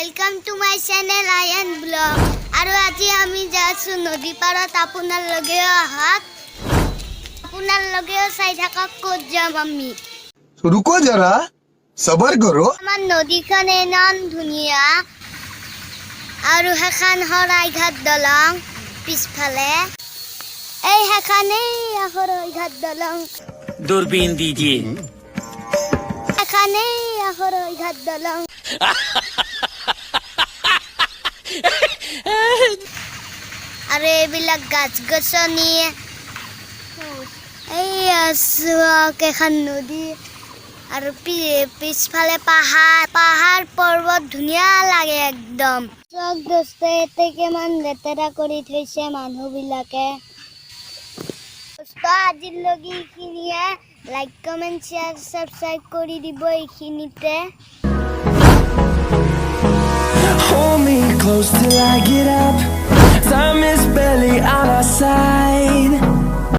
Welcome to my channel Ayan blog আৰু আজি আমি যাইছোঁ নদী পাৰত আপোনাৰ লগেও আহক আপোনাৰ লগেও চাই থাকক ক'ত যাম আমি रुको जरा सबर करो আমাৰ নদীখন ইমান ধুনীয়া আৰু সেইখন শৰাইঘাট দলং পিছফালে এই সেইখনেই শৰাইঘাট দলং दूरबीन दीजिए সেইখনেই শৰাইঘাট দলং আৰু এইবিলাক গাছ গছনি এই এখন নদী আৰু পিছফালে পাহাৰ পৰ্বত ধুনীয়া লাগে একদম চক দোস্ত ইয়াতে কিমান লেতেৰা কৰি থৈছে মানুহবিলাকে আজিলৈকে এইখিনিয়ে লাইক কমেণ্ট শ্বেয়াৰ ছাবস্ক্ৰাইব কৰি দিব এইখিনিতে Hold me close till I get up.